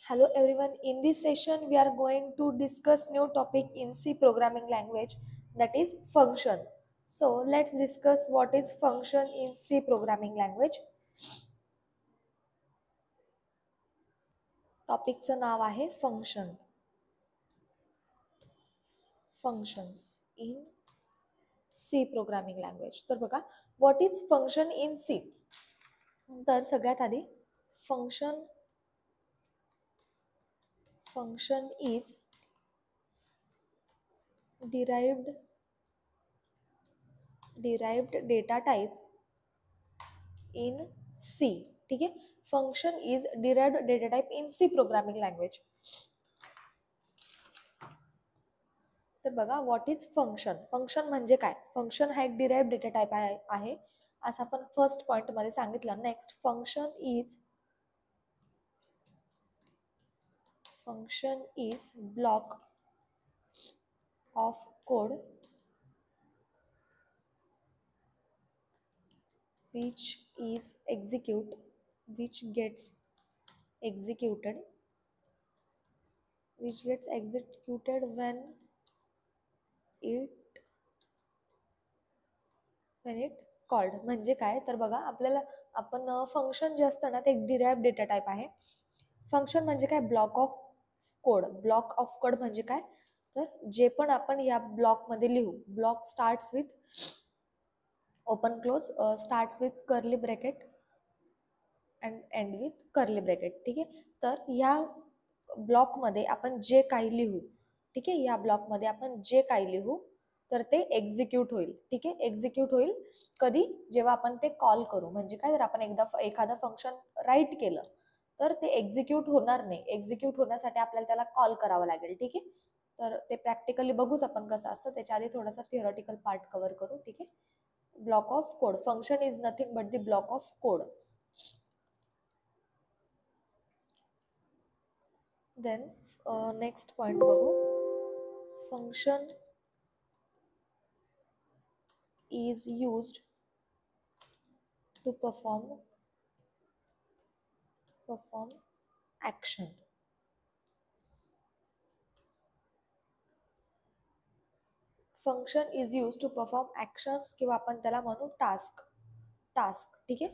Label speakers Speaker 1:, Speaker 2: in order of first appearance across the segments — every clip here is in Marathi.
Speaker 1: Hello everyone, in this session we are going to discuss new topic in C programming language, that is function. So let's discuss what is function in C programming language. टॉपिकचं नाव आहे function. Functions in C programming language. तर बघा, what is function in C. तर सगळ्यात आधी function is derived data type in C. ठीक आहे, function is derived data type in C programming language. तर बघा, व्हॉट इज फंक्शन. फंक्शन म्हणजे काय. फंक्शन हा एक डिराइव्ड डेटा टाइप आहे असं आपण फर्स्ट पॉइंट मध्ये सांगितलं. Next, function is block of code which gets executed when it called. म्हणजे काय, तर बघा आपल्याला आपण फंक्शन जे असतं ना ते एक डिराइव्ड डेटा टाइप आहे. फंक्शन म्हणजे काय, block of code. Block of code म्हणजे काय, तर जे पण आपण या ब्लॉक मध्ये लिहू. Block starts with open close, starts with curly bracket and end with curly bracket. ठीक आहे, तर या ब्लॉक मध्ये आपण जे काही लिहू, ठीक आहे, या ब्लॉक मध्ये आपण जे काही लिहू तर ते एक्झिक्यूट होईल. ठीक आहे, एक्झिक्यूट होईल कधी, जेव्हा आपण ते कॉल करू. म्हणजे काय, जर आपण एखादं फंक्शन राईट केलं तर ते एक्झिक्यूट होणार नाही. एक्झिक्यूट होण्यासाठी आपल्याला त्याला कॉल करावं लागेल. ठीक आहे, तर ते प्रॅक्टिकली बघूच आपण कसं असतं. त्याच्या आधी थोडासा थिअरॉटिकल पार्ट कव्हर करू. ठीक आहे, block of code. Function is nothing but the block of code. Then next point बघू. Function is used to perform action. Function is use to perform actions किंवा आपण त्याला म्हणू टास्क. ठीक आहे,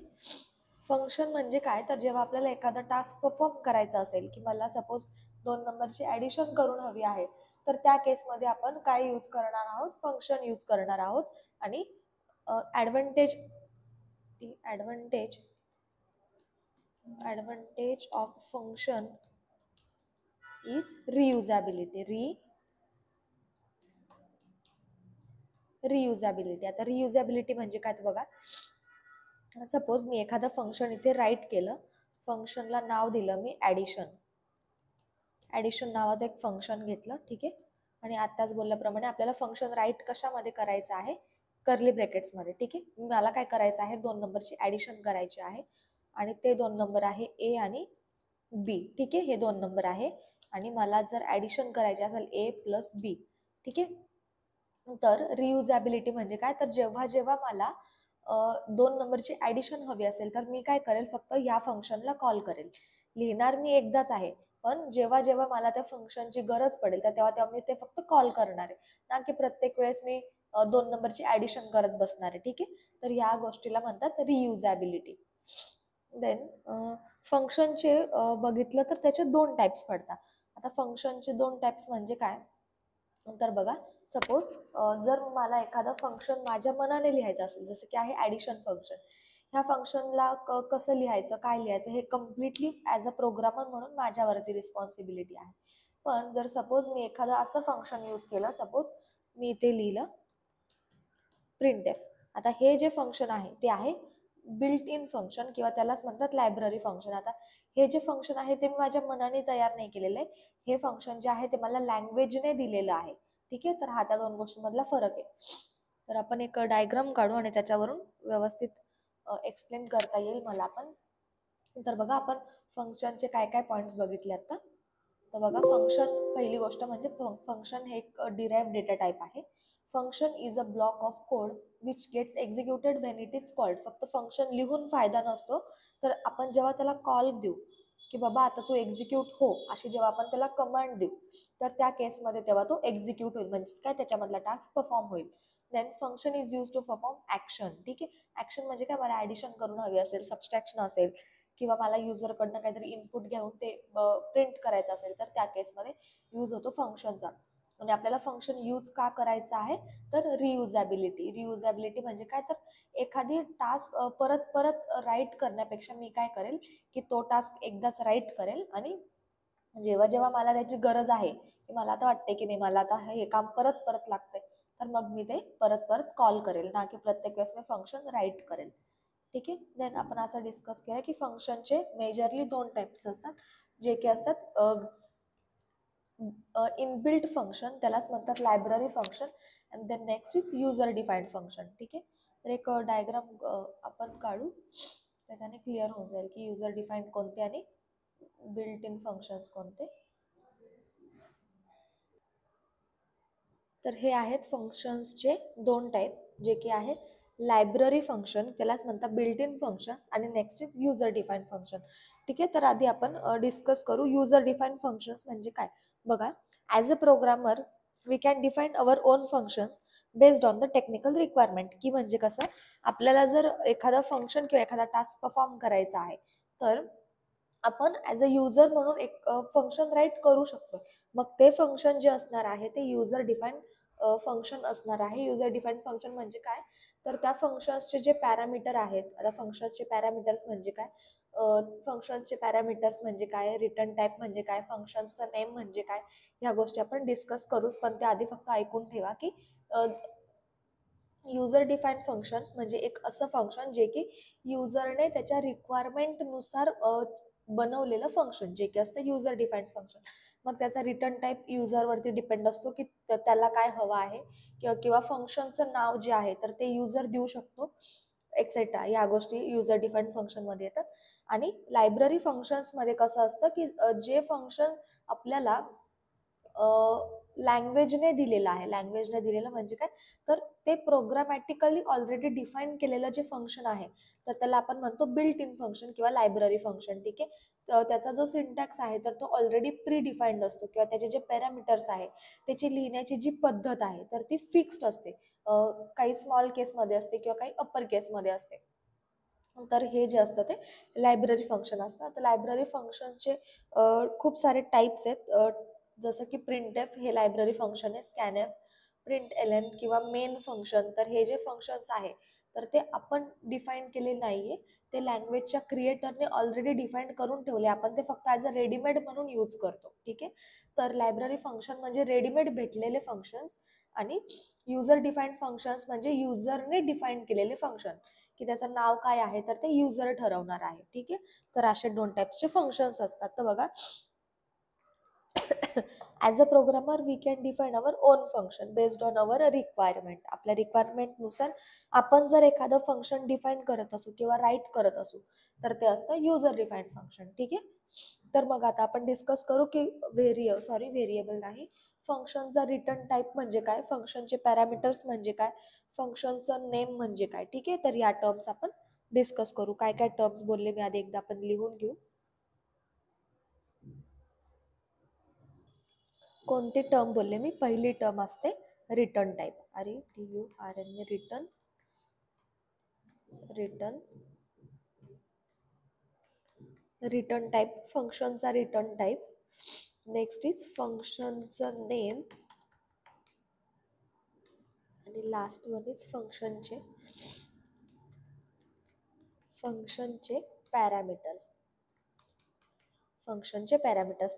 Speaker 1: फंक्शन म्हणजे काय, तर जेव्हा आपल्याला एखादा टास्क परफॉर्म करायचा असेल, की मला सपोज 2 नंबरची ॲडिशन करून हवी आहे, तर त्या केसमध्ये आपण काय यूज करणार आहोत, फंक्शन यूज करणार आहोत. आणि ॲडव्हान्टेज ऑफ फंक्शन इज रियुजेबिलिटी. आता रियुजेबिलिटी म्हणजे काय, तर बघा, सपोज मी एखादं फंक्शन इथे राईट केलं. फंक्शनला नाव दिलं मी ॲडिशन नावाचं एक फंक्शन घेतलं. ठीक आहे, आणि आताच बोलल्याप्रमाणे आपल्याला फंक्शन राईट कशामध्ये करायचं आहे, कर्ली ब्रॅकेट्समध्ये. ठीक आहे, मला काय करायचं आहे, 2 नंबरची ॲडिशन करायची आहे आणि ते 2 नंबर आहे ए आणि बी. ठीक आहे, हे 2 नंबर आहे आणि मला जर ॲडिशन करायचे असेल ए प्लस बी. ठीक आहे, तर रियुजेबिलिटी म्हणजे काय, तर जेव्हा जेव्हा मला 2 नंबरची ॲडिशन हवी असेल तर मी काय करेल, फक्त या फंक्शनला कॉल करेल. लिहिणार मी एकदाच आहे, पण जेव्हा जेव्हा मला त्या फंक्शनची गरज पडेल तर तेव्हा तेव्हा मी ते फक्त कॉल करणार आहे, ना की प्रत्येक वेळेस मी 2 नंबरची ॲडिशन करत बसणार आहे. ठीक आहे, तर ह्या गोष्टीला म्हणतात रियुजेबिलिटी. देन फंक्शनचे बघितलं तर त्याचे 2 टाइप्स पडतात. आता फंक्शनचे 2 टाइप्स म्हणजे काय, तर बघा, सपोज जर मला एखादं फंक्शन माझ्या मनाने लिहायचं असेल, जसं की आहे ॲडिशन फंक्शन. ह्या फंक्शनला कसं लिहायचं, काय लिहायचं, हे कम्प्लिटली ॲज अ प्रोग्रामर म्हणून माझ्यावरती रिस्पॉन्सिबिलिटी आहे. पण जर सपोज मी एखादं असं फंक्शन यूज केलं, सपोज मी इथे लिहिलं प्रिंटएफ. आता हे जे फंक्शन आहे ते आहे बिल्ट इन फंक्शन किंवा त्यालाच म्हणतात लायब्ररी फंक्शन. आता हे जे फंक्शन आहे ते मी माझ्या मनाने तयार नाही केलेलं आहे. हे फंक्शन जे आहे ते मला लँग्वेजने दिलेलं आहे. ठीक आहे, तर हा त्या 2 गोष्टींमधला फरक आहे. तर आपण एक डायग्राम काढू आणि त्याच्यावरून व्यवस्थित एक्सप्लेन करता येईल मला पण. तर बघा, आपण फंक्शनचे काय काय पॉईंट्स बघितले आता. तर बघा, फंक्शन, पहिली गोष्ट म्हणजे फंक्शन हे एक डिराइव्ड डेटा टाइप आहे. Function is a block of code which gets executed when it is called. फक्त फंक्शन लिहून फायदा नसतो, तर आपण जेव्हा त्याला कॉल देऊ की बाबा आता तू एक्झिक्यूट हो, अशी जेव्हा आपण त्याला कमांड देऊ तर त्या केसमध्ये तेव्हा तो एक्झिक्यूट होईल, म्हणजे काय त्याच्यामधला टास्क परफॉर्म होईल. Then function is use to perform action. ठीक आहे, ऍक्शन म्हणजे काय, मला ऍडिशन करून हवी असेल, सबस्ट्रॅक्शन असेल, किंवा मला युजरकडनं काहीतरी इनपुट घेऊन ते प्रिंट करायचं असेल तर त्या केसमध्ये यूज होतो फंक्शनचा. म्हणजे आपल्याला फंक्शन यूज का करायचं आहे, तर रियुजेबिलिटी. रियुजेबिलिटी म्हणजे काय, तर एखादी टास्क परत परत राईट करण्यापेक्षा मी काय करेल की तो टास्क एकदाच राईट करेल, आणि जेव्हा जेव्हा मला त्याची गरज आहे, की मला आता वाटते की नाही मला आता हे काम परत परत लागतंय, तर मग मी ते परत परत कॉल करेल, ना की प्रत्येक वेळेस मी फंक्शन राईट करेल. ठीक आहे. देन आपण असं डिस्कस केलं की फंक्शनचे मेजरली 2 टाइप्स असतात, जे की असतात इनबिल्ट फंक्शन, त्यालाच म्हणतात library function, and then next is user defined function. ठीक आहे, तर एक डायग्राम आपण काढू, त्याच्याने क्लिअर होऊन जाईल की युजर डिफाईन्ड कोणते आणि बिल्ट इन फंक्शन्स कोणते. तर हे आहेत फंक्शन्सचे 2 टाईप, जे की आहेत लायब्ररी फंक्शन, त्यालाच म्हणतात बिल्ट इन फंक्शन्स, आणि next is user defined function. ठीक आहे, तर आधी आपण डिस्कस करू युजर डिफाईन्ड फंक्शन्स म्हणजे काय. बघा, as a programmer we can define our own functions based on the technical requirement. की म्हणजे कसं, आपल्याला जर एखादा फंक्शन किंवा एखादा टास्क परफॉर्म करायचा आहे, तर आपण ॲज अ युजर म्हणून एक फंक्शन राईट करू शकतो. मग ते फंक्शन जे असणार आहे ते युजर डिफाईन्ड फंक्शन असणार आहे. युजर डिफाईन्ड फंक्शन म्हणजे काय, तर त्या फंक्शन्सचे जे पॅरामीटर आहेत, आता फंक्शनचे पॅरामीटर्स म्हणजे काय, फंक्शनचे पॅरामीटर्स म्हणजे काय, रिटर्न टाईप म्हणजे काय, फंक्शनचं नेम म्हणजे काय, ह्या गोष्टी आपण डिस्कस करूच. पण त्याआधी फक्त ऐकून ठेवा की युजर डिफाईन्ड फंक्शन म्हणजे एक असं फंक्शन जे की युजरने त्याच्या रिक्वायरमेंटनुसार बनवलेलं फंक्शन, जे की असतं युजर डिफाईन्ड फंक्शन. मग त्याचा रिटर्न टाईप युजरवरती डिपेंड असतो की त्याला काय हवं आहे, किंवा फंक्शनचं नाव जे आहे तर ते युजर देऊ शकतो, एक्सेट्रा. या गोष्टी युजर डिफाईन्ड फंक्शनमध्ये येतात. आणि लायब्ररी फंक्शन्समध्ये कसं असतं की जे फंक्शन आपल्याला लँग्वेजने दिलेलं आहे, लँग्वेजने दिलेलं म्हणजे काय, तर ते प्रोग्रामॅटिकली ऑलरेडी डिफाईन केलेलं जे फंक्शन आहे, तर त्याला आपण म्हणतो बिल्ट इन फंक्शन किंवा लायब्ररी फंक्शन. ठीक आहे, तर त्याचा जो सिंटॅक्स आहे तर तो ऑलरेडी प्री डिफाईन्ड असतो, किंवा त्याचे जे पॅरामीटर्स आहे, त्याची लिहिण्याची जी पद्धत आहे तर ती फिक्स्ड असते. काही स्मॉल केसमध्ये असते किंवा काही अप्पर केसमध्ये असते. तर हे जे असतं ते लायब्ररी फंक्शन असतं. तर लायब्ररी फंक्शनचे खूप सारे टाईप्स आहेत, जसं की प्रिंटएफ हे लायब्ररी फंक्शन आहे, स्कॅनएफ, प्रिंट एल किंवा मेन फंक्शन. तर हे जे फंक्शन्स आहे तर ते आपण डिफाईन केले नाहीये, ते लँग्वेजच्या क्रिएटरने ऑलरेडी डिफाईन करून ठेवले, आपण ते फक्त ॲज अ रेडीमेड म्हणून यूज करतो. ठीक आहे, तर लायब्ररी फंक्शन म्हणजे रेडीमेड भेटलेले फंक्शन्स, आणि युजर डिफाईन्ड फंक्शन्स म्हणजे युजरने डिफाईन केलेले फंक्शन, की त्याचं नाव काय आहे तर ते युजर ठरवणार आहे. ठीक आहे, तर असे 2 टाईप्सचे फंक्शन्स असतात. तर बघा, as a programmer we can define our own function based on our requirement. आपल्या रिक्वायरमेंटनुसार आपण जर एखादं फंक्शन डिफाईन करत असू किंवा राईट करत असू तर ते असतं युजर डिफाईन्ड फंक्शन. ठीक आहे, तर मग आता आपण डिस्कस करू की व्हेरिएबल नाही, फंक्शनचा रिटर्न टाईप म्हणजे काय, फंक्शनचे पॅरामीटर्स म्हणजे काय, फंक्शनचं नेम म्हणजे काय. ठीक आहे, तर या टर्म्स आपण डिस्कस करू. काय काय टर्म्स बोलले मी आधी एकदा आपण लिहून घेऊ. कोणती टर्म बोलले मी, पहिली टर्म असते return type, RETURN, return, return type, फंक्शनचा रिटर्न टाईप. नेक्स्ट इज फंक्शनचं नेम, आणि लास्ट वन इज फंक्शनचे पॅरामीटर्स.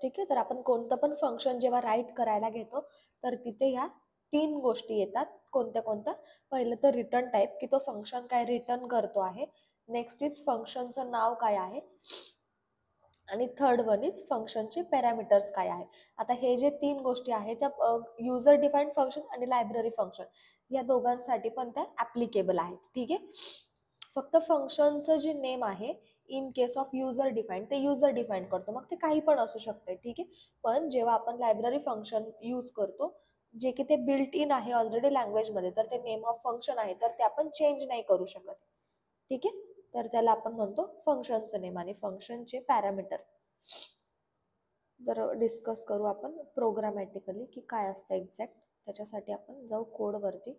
Speaker 1: ठीक आहे, तर आपण कोणतं पण फंक्शन जेव्हा राईट करायला घेतो तर तिथे ह्या 3 गोष्टी येतात. कोणत्या कोणत्या, पहिलं तर रिटर्न टाईप, की तो फंक्शन काय रिटर्न करतो आहे. नेक्स्ट इज फंक्शनचं नाव काय आहे, आणि थर्ड वन इज फंक्शनचे पॅरामीटर्स काय आहे. आता हे जे 3 गोष्टी आहेत त्या युजर डिफाईन्ड फंक्शन आणि लायब्ररी फंक्शन या दोघांसाठी पण त्या ॲप्लिकेबल आहेत. ठीक आहे, फक्त फंक्शनचं जे नेम आहे in case of user defined, ते युजर डिफाईन करतो, मग ते काही पण असू शकते. ठीक आहे, पण जेव्हा आपण लायब्ररी फंक्शन यूज करतो जे की ते बिल्ट इन आहे ऑलरेडी लँग्वेजमध्ये, तर ते नेम ऑफ फंक्शन आहे तर ते आपण चेंज नाही करू शकत. ठीक आहे, तर त्याला आपण म्हणतो फंक्शनचं नेम आणि फंक्शनचे पॅरामीटर. जर डिस्कस करू आपण प्रोग्रामॅटिकली की काय असतं एक्झॅक्ट. त्याच्यासाठी आपण जाऊ कोडवरती,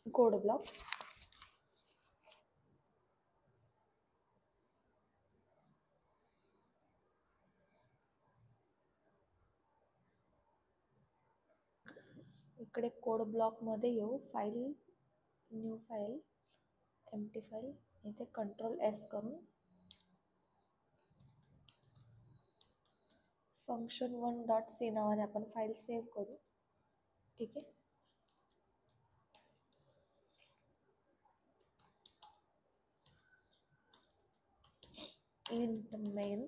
Speaker 1: कोड ब्लॉक. इकडे कोड ब्लॉकमध्ये येऊ, file, new file, empty file, इथे Ctrl+S करून function1.c नावाने आपण फाईल सेव्ह करू. ठीक आहे. int main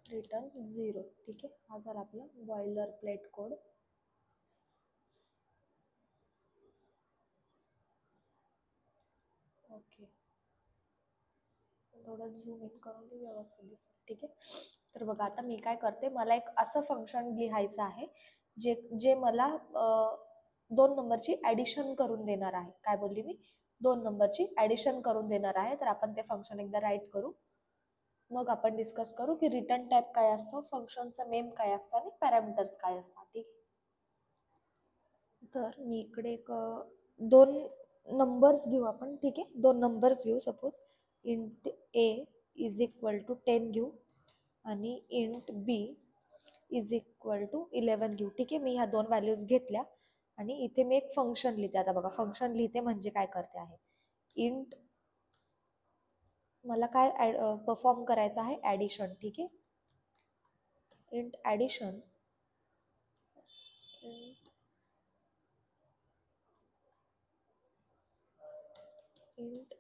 Speaker 1: return 0. ठीक आहे. हा झाला आपला बॉयलर प्लेट कोड. ओके, थोडं झूम इन करून ते व्यवस्थित दिसेल. ठीक आहे. तर बघा आता मी काय करते, मला एक असं फंक्शन लिहायचं आहे जे जे मला 2 नंबरची ॲडिशन करून देणार आहे. काय बोलली मी? 2 नंबरची ॲडिशन करून देणार आहे. तर आपण ते फंक्शन एकदा राईट करू, मग आपण डिस्कस करू की रिटर्न टाईप काय असतो, फंक्शनचं नेम काय असतं आणि पॅरामीटर्स काय असतात. ठीक आहे. तर मी इकडे एक 2 नंबर्स घेऊ आपण. ठीक आहे. 2 नंबर्स घेऊ. Suppose int a is equal to 10 घेऊ आणि int b is equal to 11 घेऊ. ठीक आहे. मी ह्या 2 व्हॅल्यूज घेतल्या आणि इथे मी एक फंक्शन लिहिते. आता बघा फंक्शन लिहिते म्हणजे काय करते आहे, इंट मला काय परफॉर्म करायचं आहे, ॲडिशन. ठीक आहे. Int addition, int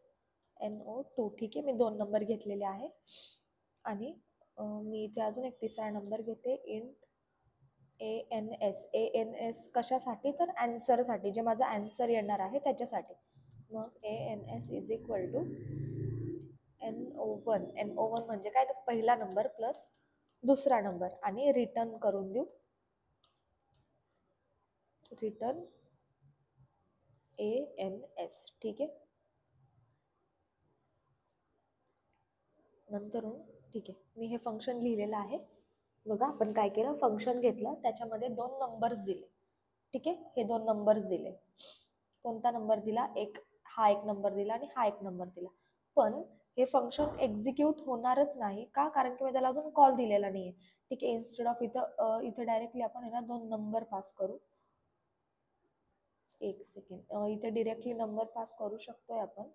Speaker 1: NO2. ठीक आहे. मी 2 नंबर घेतलेले आहे आणि मी इथे अजून एक तिसरा नंबर घेते, इंट ANS कशासाठी, तर ॲन्सरसाठी, जे माझा ॲन्सर येणार आहे त्याच्यासाठी. मग ANS is equal to NO1 म्हणजे काय, तर पहिला नंबर प्लस दुसरा नंबर आणि रिटर्न करून देऊ, रिटर्न ANS. ठीक आहे. नंतरून ठीक आहे, मी हे फंक्शन लिहिलेलं आहे. बघा आपण काय केलं, फंक्शन घेतलं, त्याच्यामध्ये 2 नंबर्स दिले. ठीक आहे. हे 2 नंबर्स दिले. कोणता नंबर दिला, हा एक नंबर दिला आणि हा एक नंबर दिला. पण हे फंक्शन एक्झिक्यूट होणारच नाही का, कारण की मी त्याला अजून कॉल दिलेला नाहीये. ठीक आहे. इन्स्टेड ऑफ इथं डायरेक्टली आपण ना 2 नंबर पास करू. एक सेकंड, इथे डिरेक्टली नंबर पास करू शकतोय आपण.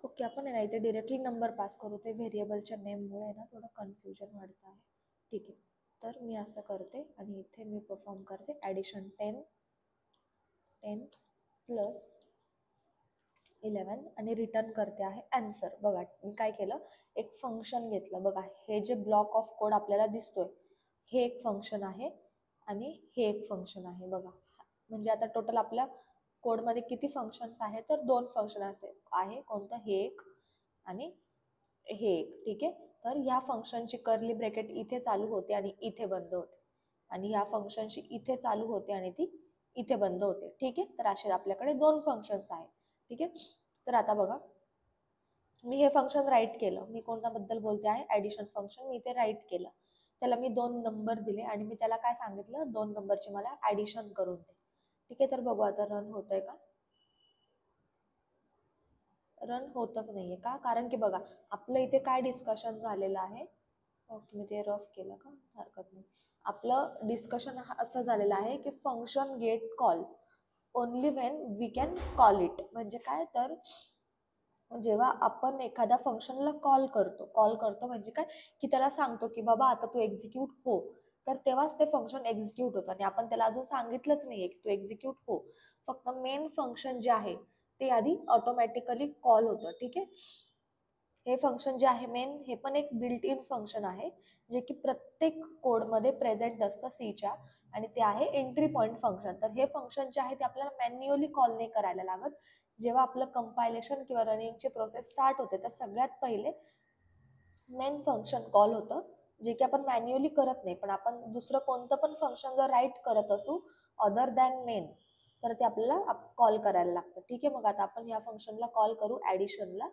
Speaker 1: ओके, आपण ना इथे डिरेक्टली नंबर पास करू. ते व्हेरिएबलच्या नेममुळे ना थोडं कन्फ्युजन वाढत आहे. ठीक आहे. तर मी असं करते आणि इथे मी परफॉर्म करते ॲडिशन 10 प्लस 11 आणि रिटर्न करते आहे ॲन्सर. बघा मी काय केलं, एक फंक्शन घेतलं. बघा हे जे ब्लॉक ऑफ कोड आपल्याला दिसतोय, हे एक फंक्शन आहे आणि हे एक फंक्शन आहे. बघा म्हणजे आता टोटल आपल्या कोडमध्ये किती फंक्शन्स आहेत, तर 2 फंक्शन असे आहे. कोणतं, हे एक आणि हे एक. ठीक आहे. तर ह्या फंक्शनची कर्ली ब्रॅकेट इथे चालू होते आणि इथे बंद होते आणि ह्या फंक्शनची इथे चालू होते आणि ती इथे बंद होते. ठीक आहे. तर असे आपल्याकडे 2 फंक्शन्स आहेत. ठीक आहे. तर आता बघा मी हे फंक्शन राईट केलं. मी कोणाबद्दल बोलते आहे, ॲडिशन फंक्शन. मी इथे राईट केलं, त्याला मी 2 नंबर दिले आणि मी त्याला काय सांगितलं, 2 नंबरची मला ॲडिशन करून दे. ठीक आहे. तर बघू आता रन होतंय का. रन होतच नाहीये का, कारण की बघा आपलं इथे काय डिस्कशन झालेलं आहे. ओके, मी ते रफ केलं का, हरकत नाही. आपलं डिस्कशन असं झालेलं आहे की function get call only when we can call it. म्हणजे काय, तर जेव्हा आपण एखाद्या फंक्शनला कॉल करतो म्हणजे काय, की त्याला सांगतो की बाबा आता तू एक्झिक्यूट हो, तर तेव्हाच ते फंक्शन एक्झिक्यूट होतं आणि आपण त्याला अजून सांगितलंच नाहीये की तू एक्झिक्यूट हो. फक्त मेन फंक्शन जे आहे ते आधी ऑटोमॅटिकली कॉल होतं. ठीक आहे. हे फंक्शन जे आहे मेन, हे पण एक बिल्ट इन फंक्शन आहे जे की प्रत्येक कोडमध्ये प्रेझेंट असतं सीच्या, आणि ते आहे एंट्री पॉईंट फंक्शन. तर हे फंक्शन जे आहे ते आपल्याला मॅन्युअली कॉल नाही करायला लागत. जेव्हा आपलं कंपायलेशन किंवा रनिंगची प्रोसेस स्टार्ट होते तर सगळ्यात पहिले मेन फंक्शन कॉल होतं, जे की आपण मॅन्युअली करत नाही. पण आपण दुसरं कोणतं पण फंक्शन जर राईट करत असू अदर दॅन मेन, तर ते आपल्याला कॉल करायला लागतं. ठीक आहे, मग आता आपण या फंक्शनला कॉल करू ॲडिशनला.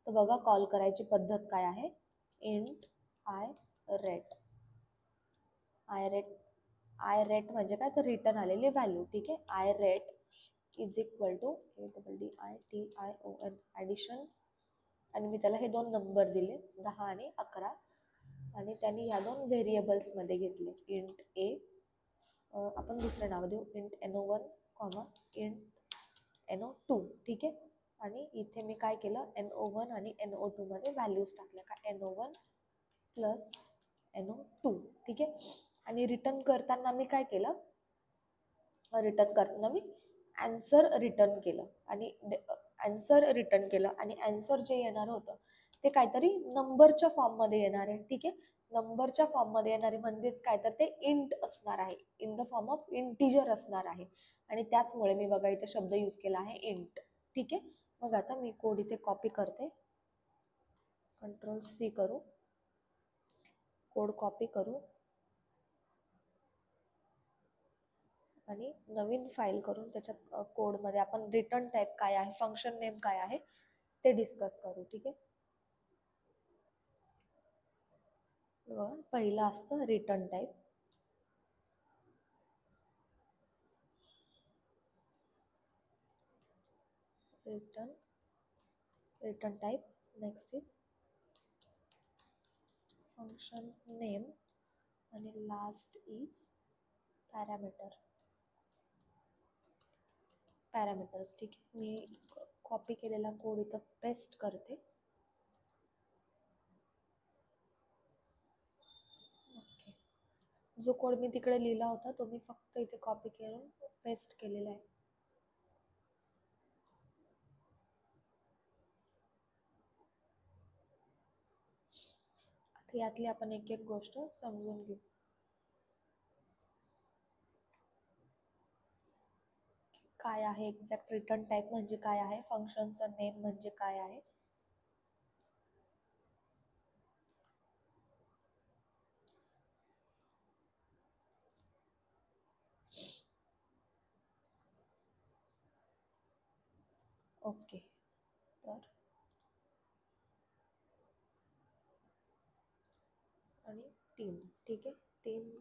Speaker 1: तर बघा कॉल करायची पद्धत काय आहे. Int i rate. I rate म्हणजे काय, तर रिटर्न आलेली व्हॅल्यू. ठीक आहे, i rate is equal to ADDITION addition, आणि मी त्याला हे दोन नंबर दिले 10 आणि 11, आणि त्यांनी ह्या दोन व्हेरिएबल्समध्ये घेतले. इंट ए, आपण दुसरे नाव देऊ इंट NO1 इंट NO2. ठीक आहे, आणि इथे मी काय केलं, NO1 आणि NO2 मध्ये व्हॅल्यूज टाकल्या, का NO1 प्लस NO2. ठीक आहे, आणि रिटर्न करताना मी काय केलं, रिटर्न करताना मी आन्सर रिटर्न केलं, आणि आन्सर जे येणार होतं ते काहीतरी नंबरच्या फॉर्ममध्ये येणार आहे. ठीक आहे, नंबरच्या फॉर्ममध्ये येणारे म्हणजेच काय, तर ते इंट असणार आहे, in the form of integer असणार आहे, आणि त्याचमुळे मी बघा इथे शब्द यूज केला आहे इंट. ठीक आहे, मग आता मी कोड इथे कॉपी करते, Ctrl+C करू, कोड कॉपी करू, आणि नवीन फाईल करून त्याच्यात कोडमध्ये आपण रिटर्न टाईप काय आहे, फंक्शन नेम काय आहे ते डिस्कस करू. ठीक आहे, पहिलं असतं return type. Return type, next is function name, आणि लास्ट इज पॅरामीटर्स. ठीक आहे, मी कॉपी केलेला कोड इथं पेस्ट करते. ओके, जो कोड मी तिकडे लिहिला होता तो मी फक्त इथे कॉपी करून पेस्ट केलेला आहे. आता यातली आपण एक एक गोष्ट समजून घेऊ. काय आहे एक्झॅक्ट रिटर्न टाईप म्हणजे काय आहे, फंक्शनचं नेम म्हणजे काय आहे. ओके, तर आणि 3. ठीक आहे, 3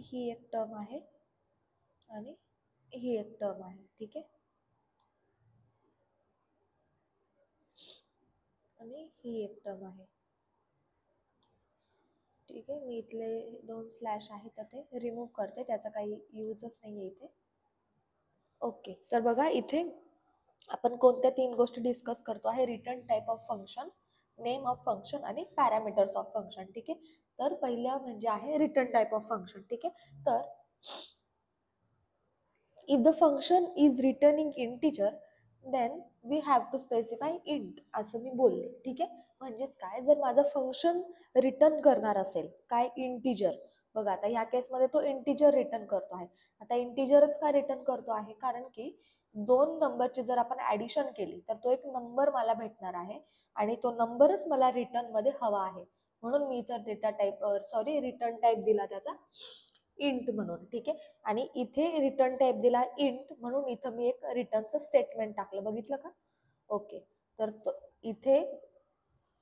Speaker 1: ही एक टर्म आहे आणि ही एक टर्म आहे. ठीक आहे, आणि ही एक टर्म आहे. ठीक आहे, मी इथले 2 स्लॅश आहेत तर ते रिमूव्ह करते, त्याचा काही यूजच नाही आहे इथे. ओके, तर बघा इथे आपण कोणत्या 3 गोष्टी डिस्कस करतो आहे, return type of function, name of function आणि पॅरामीटर्स ऑफ फंक्शन. ठीक आहे, तर पहिलं म्हणजे आहे रिटर्न टाईप ऑफ फंक्शन. ठीक आहे, तर if the function is returning integer then we have to specify int, असं मी बोलले. ठीक आहे, म्हणजेच काय, जर माझं फंक्शन रिटर्न करणार असेल काय, इंटिजर. बघा आता ह्या केसमध्ये तो इंटिजर रिटर्न करतो आहे. आता इंटिजरच का रिटर्न करतो आहे, कारण की 2 नंबरची जर आपण ॲडिशन केली तर तो एक नंबर मला भेटणार आहे, आणि तो नंबरच मला रिटर्न मध्ये हवा आहे, म्हणून मी तर रिटर्न टाईप दिला त्याचा इंट म्हणून. ठीक आहे, आणि इथे रिटर्न टाईप दिला इंट म्हणून इथं मी एक रिटर्नचं स्टेटमेंट टाकलं, बघितलं का. ओके, तर इथे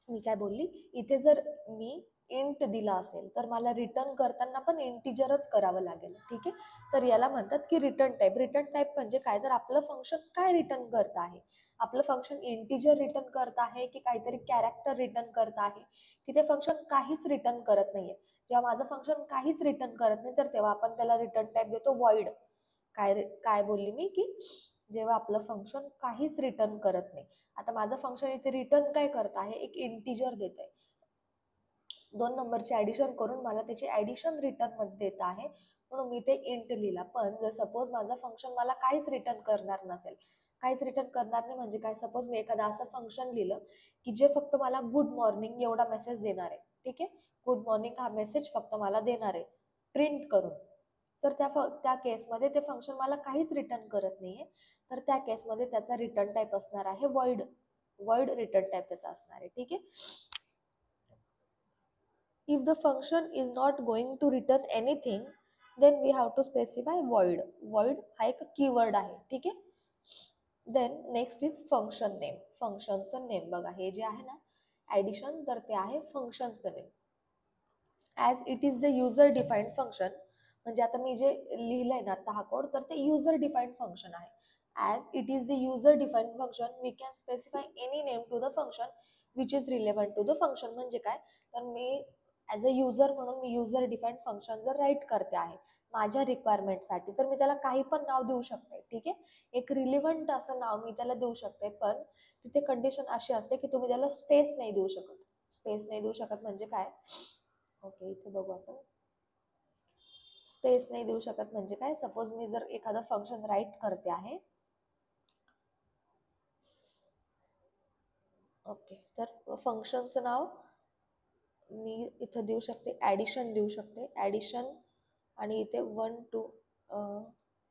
Speaker 1: मी काय बोलली, इथे जर मी इंट दिला असेल तर मला रिटर्न करताना पण इंटिजरच करावं लागेल. ठीक आहे, तर याला म्हणतात की रिटर्न टाईप. रिटर्न टाईप म्हणजे काय, तर आपलं फंक्शन काय रिटर्न करत आहे, आपलं फंक्शन इंटिजर रिटर्न करत आहे की काहीतरी कॅरेक्टर रिटर्न करत आहे, की ते फंक्शन काहीच रिटर्न करत नाहीये. जेव्हा माझं फंक्शन काहीच रिटर्न करत नाही तर तेव्हा आपण त्याला रिटर्न टाईप देतो व्हॉइड. काय बोलली मी, की जेव्हा आपलं फंक्शन काहीच रिटर्न करत नाही. आता माझं फंक्शन इथे रिटर्न काय करत आहे, एक इंटिजर देत आहे, 2 नंबरची ॲडिशन करून मला त्याची ॲडिशन रिटर्न मध्ये देत आहे, म्हणून मी ते इंट लिहिला. पण जर सपोज माझं फंक्शन मला काहीच रिटर्न करणार नसेल काहीच रिटर्न करणार नाही. म्हणजे काय, सपोज मी एखादा असं फंक्शन लिहिलं की जे फक्त मला गुड मॉर्निंग एवढा मेसेज देणार आहे, ठीक आहे, गुड मॉर्निंग हा मेसेज फक्त मला देणार आहे प्रिंट करून, तर त्या केसमध्ये ते फंक्शन मला काहीच रिटर्न करत नाहीये, तर त्या केसमध्ये त्याचा रिटर्न टाईप असणार आहे वॉइड. वॉइड रिटर्न टाईप त्याचा असणार आहे, ठीक आहे. If the function is not going to return anything then we have to specify void. Void हा एक कीवर्ड आहे, ठीक आहे. Then next is function name. फंक्शनचं नेम बघा, हे जे आहे ना ॲडिशन, तर ते आहे फंक्शनचं नेम. As it is the user defined function, म्हणजे आता मी जे लिहिलंय ना आता हा कोड, तर ते युजर डिफाईन्ड फंक्शन आहे. As it is the user defined function we can specify any name to the function which is relevant to the function. म्हणजे काय, तर मी ॲज अ युजर म्हणून मी युजर डिफाईन्ड फंक्शन जर राईट करते आहे माझ्या रिक्वायरमेंटसाठी, तर मी त्याला काही पण नाव देऊ शकते, ठीक आहे. एक रिलेव्हंट असं नाव मी त्याला देऊ शकते, पण तिथे कंडिशन अशी असते की तुम्ही त्याला स्पेस नाही देऊ शकत. स्पेस नाही देऊ शकत म्हणजे काय, ओके इथे बघू आपण. स्पेस नाही देऊ शकत म्हणजे काय, सपोज मी जर एखादं फंक्शन राईट करते आहे, ओके, तर फंक्शनचं नाव मी इथं देऊ शकते ॲडिशन देऊ शकते, ॲडिशन, आणि इथे 1 2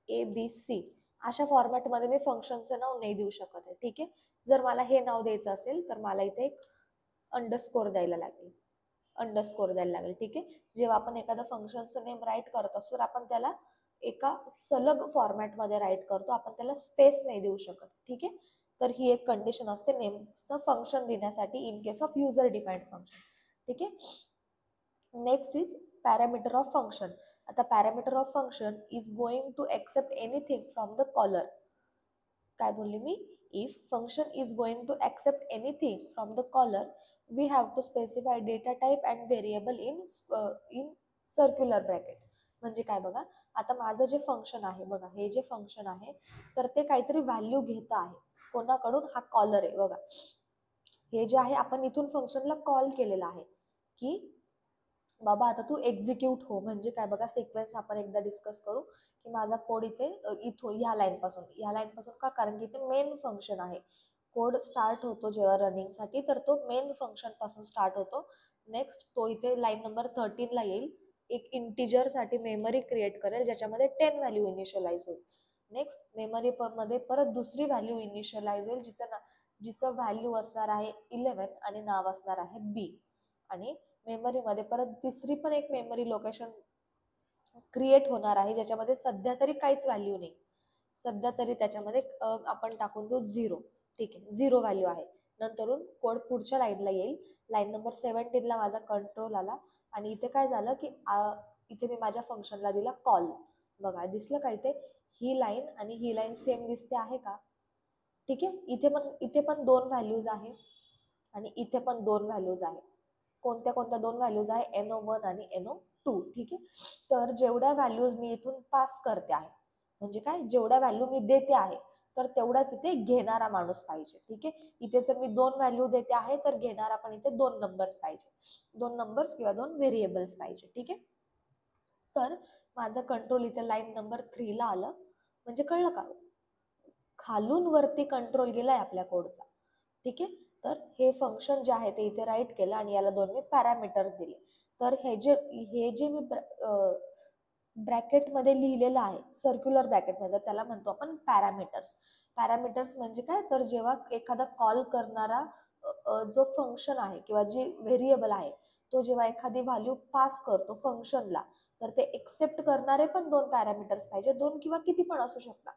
Speaker 1: ABC अशा फॉर्मॅटमध्ये मी फंक्शनचं नाव नाही देऊ शकत आहे, ठीक आहे. जर मला हे नाव द्यायचं असेल तर मला इथे एक अंडरस्कोर द्यायला लागेल, अंडरस्कोर द्यायला लागेल, ठीक आहे. जेव्हा आपण एखादं फंक्शनचं नेम राईट करत असतो तर आपण त्याला एका सलग फॉर्मॅटमध्ये राईट करतो, आपण त्याला स्पेस नाही देऊ शकत, ठीक आहे. तर ही एक कंडिशन असते नेमचं फंक्शन देण्यासाठी in case of user defined function, ठीक आहे. Next is parameter of function. आता parameter of function is going to accept anything from the caller. काय बोलले मी, if function is going to accept anything from the caller we have to specify data type and variable in circular bracket. म्हणजे काय बघा, आता माझं जे फंक्शन आहे बघा, हे जे फंक्शन आहे तर ते काहीतरी व्हॅल्यू घेत आहे कोणाकडून, हा कॉलर आहे बघा. हे जे आहे आपण इथून फंक्शनला कॉल केलेला आहे की बाबा आता तू एक्झिक्यूट हो. म्हणजे काय बघा, सिक्वेन्स आपण एकदा डिस्कस करू की माझा कोड इथे इथून ह्या लाईनपासून का, कारण की इथे मेन फंक्शन आहे. कोड स्टार्ट होतो जेव्हा रनिंगसाठी तर तो मेन फंक्शन पासून स्टार्ट होतो. नेक्स्ट तो इथे लाईन नंबर 13 ला येईल, एक इंटिजरसाठी मेमरी क्रिएट करेल ज्याच्यामध्ये 10 व्हॅल्यू इनिशियलाइज होईल. नेक्स्ट मेमरी मध्ये परत दुसरी व्हॅल्यू इनिशियलाइज होईल जिचं व्हॅल्यू असणार आहे 11 आणि नाव असणार आहे बी. आणि मेमरीमध्ये परत तिसरी पण एक मेमरी लोकेशन क्रिएट होणार आहे ज्याच्यामध्ये सध्या तरी काहीच व्हॅल्यू नाही, सध्या तरी त्याच्यामध्ये आपण टाकून देऊ 0, ठीक आहे, 0 व्हॅल्यू आहे. नंतरून कोड पुढच्या लाईनला येईल, लाईन नंबर 17 ला माझा कंट्रोल आला आणि इथे काय झालं की इथे मी माझ्या फंक्शनला दिला कॉल. बघा दिसलं का, ही लाईन आणि ही लाईन सेम दिसते आहे का, ठीक आहे. इथे पण 2 व्हॅल्यूज आहे आणि इथे पण 2 व्हॅल्यूज आहे. कोणत्या कोणत्या 2 व्हॅल्यूज आहे, NO1 आणि NO2, ठीक आहे. तर जेवढ्या व्हॅल्यूज मी इथून पास करते आहे, म्हणजे काय, जेवढ्या व्हॅल्यू मी देते आहे तर तेवढाच इथे घेणारा माणूस पाहिजे, ठीक आहे. इथे जर मी 2 व्हॅल्यू देते आहे तर घेणारा पण इथे 2 नंबर्स पाहिजे, 2 नंबर्स किंवा 2 व्हेरिएबल्स पाहिजे, ठीक आहे. तर माझं कंट्रोल इथे लाईन नंबर 3 ला आलं. म्हणजे कळलं का, खालून वरती कंट्रोल गेलाय आपल्या कोडचा, ठीक आहे. तर हे फंक्शन जे आहे ते इथे राईट केलं आणि याला 2 मी पॅरामीटर्स दिले. तर हे जे मी ब्रॅकेटमध्ये लिहिलेलं आहे सर्क्युलर ब्रॅकेटमध्ये, त्याला म्हणतो आपण पॅरामीटर्स. पॅरामीटर्स म्हणजे काय, तर जेव्हा एखादा कॉल करणारा जो फंक्शन आहे किंवा जी व्हेरिएबल आहे तो जेव्हा एखादी व्हॅल्यू पास करतो फंक्शनला, तर ते एक्सेप्ट करणारे पण 2 पॅरामीटर्स पाहिजे, 2 किंवा किती पण असू शकतात.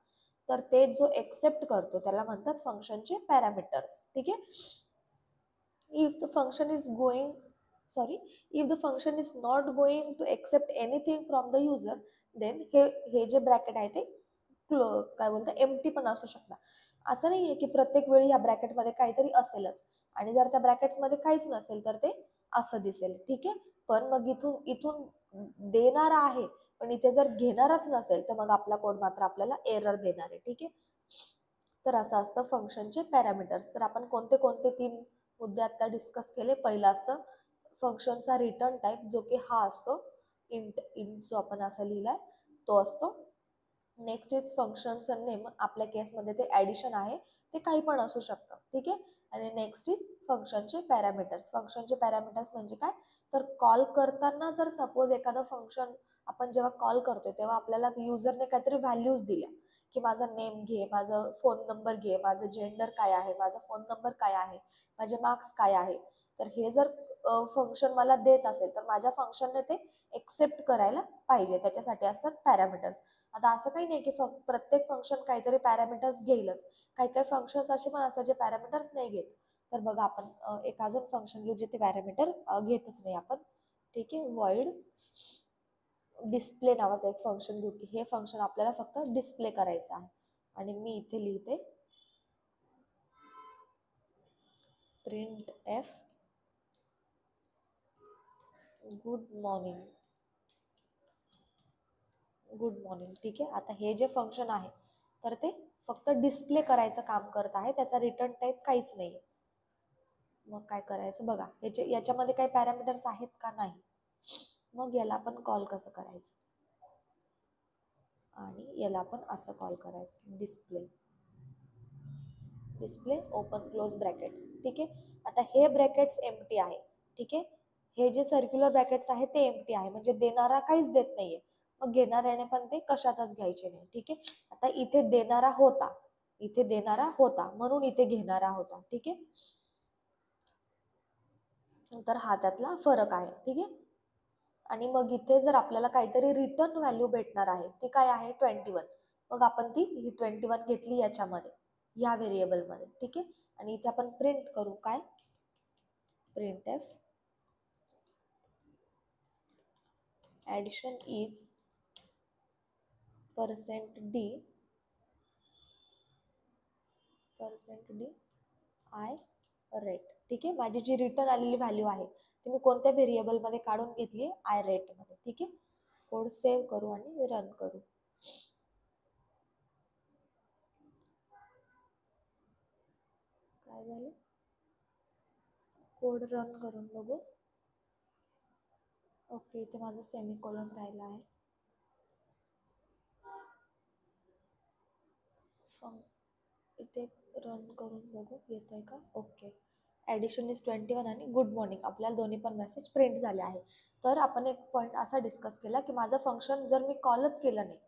Speaker 1: तर ते जो एक्सेप्ट करतो त्याला म्हणतात फंक्शनचे पॅरामीटर्स, ठीक आहे. If the function is going if the function is not going to accept anything from the user then हे जे ब्रॅकेट आहे ते काय बोलतात एम्प्टी पण असू शकतात. असं नाहीये की प्रत्येक वेळी या ब्रॅकेटमध्ये काहीतरी असेलच आणि जर त्या ब्रॅकेटमध्ये काहीच नसेल तर ते असं दिसेल, ठीक आहे. पण मग इथून देणारा आहे पण इथे जर घेणाराच नसेल तर मग आपला कोड मात्र आपल्याला एरर देणार आहे, ठीक आहे. तर असं असतं फंक्शनचे पॅरामीटर्स. तर आपण कोणते कोणते 3 मुद्दे आता डिस्कस केले. पहिला असतं फंक्शनचा रिटर्न टाईप जो की हा असतो इंट जो आपण असा लिहिलाय तो असतो. नेक्स्ट इज फंक्शनचं नेम. आपल्या केसमध्ये ते ॲडिशन आहे, ते काही पण असू शकतं. ठीक आहे. आणि नेक्स्ट इज फंक्शनचे पॅरामीटर्स. फंक्शनचे पॅरामीटर्स म्हणजे काय, तर कॉल करताना जर सपोज एखादं फंक्शन आपण जेव्हा कॉल करतोय तेव्हा आपल्याला युजरने काहीतरी व्हॅल्यूज दिल्या, की माझा नेम घे, माझं फोन नंबर घे, माझं जेंडर काय आहे, माझा फोन नंबर काय आहे, माझे मार्क्स काय आहे. तर हे जर फंक्शन मला देत असेल तर माझ्या फंक्शनने ते एक्सेप्ट करायला पाहिजे. त्याच्यासाठी असतात पॅरामीटर्स. आता असं काही नाही की प्रत्येक फंक्शन काहीतरी पॅरामीटर्स घेईलच. काही काही फंक्शन्स असे पण असतात जे पॅरामीटर्स नाही घेत. तर बघा आपण एक अजून फंक्शन घेऊ जे ते पॅरामीटर घेतच नाही आपण. ठीक आहे. वॉइड डिस्प्ले नावाचं एक फंक्शन घेऊ, की हे फंक्शन आपल्याला फक्त डिस्प्ले करायचं आहे. आणि मी इथे लिहिते print F good morning. Good morning. ठीक आहे. आता हे जे फंक्शन आहे तर ते फक्त डिस्प्ले करायचं काम करत आहे, त्याचा रिटर्न टाईप काहीच नाही. मग काय करायचं बघा, याच्यामध्ये काही पॅरामीटर्स आहेत का, नाही. मग याला आपण कॉल कसं करायचं, आणि याला आपण असं कॉल करायचं, display. Display open close brackets. ठीक आहे. आता हे ब्रॅकेट्स एम्प्टी आहे. ठीक आहे. हे जे सर्क्युलर ब्रॅकेट्स आहे ते एम्प्टी आहे, म्हणजे देणारा काहीच देत नाहीये. मग घेणाऱ्याने पण ते कशातच घ्यायचे नाही. ठीक आहे. आता इथे देणारा होता, इथे देणारा होता म्हणून इथे घेणारा होता. ठीक आहे. तर हा त्यातला फरक आहे. ठीक आहे. आणि मग इथे जर आपल्याला काहीतरी रिटर्न व्हॅल्यू भेटणार आहे, ती काय आहे, 21. मग आपण ती 21 घेतली याच्यामध्ये, या व्हेरिएबलमध्ये. ठीक आहे. आणि इथे आपण प्रिंट करू काय, print F addition is %d I rate. ठीक आहे. माझी जी रिटर्न आलेली व्हॅल्यू आहे ती मी कोणत्या व्हेरिएबलमध्ये काढून घेतली, आय रेटमध्ये. ठीक आहे. कोड सेव्ह करू आणि रन करू. काय झालं, कोड रन करून बघू. ओके, इथे माझं सेमीकोलन राहिला आहे. इथे रन करून बघू येत आहे का. ओके. ॲडिशन इज 21 आणि गुड मॉर्निंग आपल्याला दोन्ही पण मेसेज प्रिंट झाले आहे. तर आपण एक पॉईंट असा डिस्कस केला की माझं फंक्शन जर मी कॉलच केलं नाही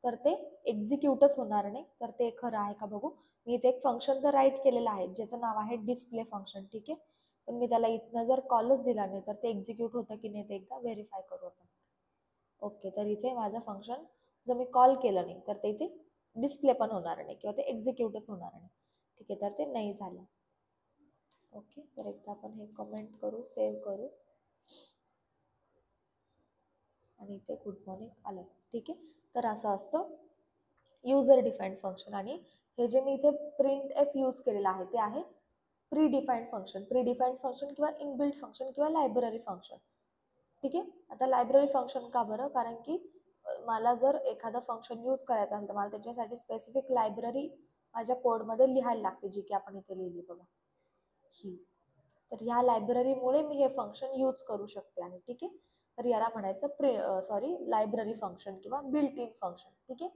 Speaker 1: तर ते एक्झिक्यूटच होणार नाही. तर ते खरं आहे का बघू. मी इथे एक फंक्शन तर राईट केलेलं आहे ज्याचं नाव आहे डिस्प्ले फंक्शन. ठीक आहे. पण मी त्याला इथनं जर कॉलच दिला नाही तर ते एक्झिक्यूट होतं की नाही ते एकदा व्हेरीफाय करू आपण. ओके. तर इथे माझं फंक्शन जर मी कॉल केलं नाही तर ते इथे डिस्प्ले पण होणार नाही किंवा ते एक्झिक्यूटच होणार नाही. ठीक आहे. तर ते नाही झालं. ओके. तर एकदा आपण हे कमेंट करू, सेव्ह करू आणि इथे गुड मॉर्निंग आलं. ठीक आहे. तर असं असतं युजर डिफाईन्ड फंक्शन. आणि हे जे मी इथे प्रिंट एफ यूज केलेलं आहे ते आहे pre defined function. Pre defined function किंवा इनबिल्ट फंक्शन किंवा लायब्ररी फंक्शन. ठीक आहे. आता लायब्ररी फंक्शन का बरं, कारण की मला जर एखादं फंक्शन यूज करायचं असेल तर मला त्याच्यासाठी स्पेसिफिक लायब्ररी माझ्या कोडमध्ये लिहायला लागते, जी की आपण इथे लिहिली बघा ही. तर ह्या लायब्ररीमुळे मी हे फंक्शन यूज करू शकते आहे. ठीक आहे. तर याला म्हणायचं लायब्ररी फंक्शन किंवा बिल्ट इन फंक्शन. ठीक आहे.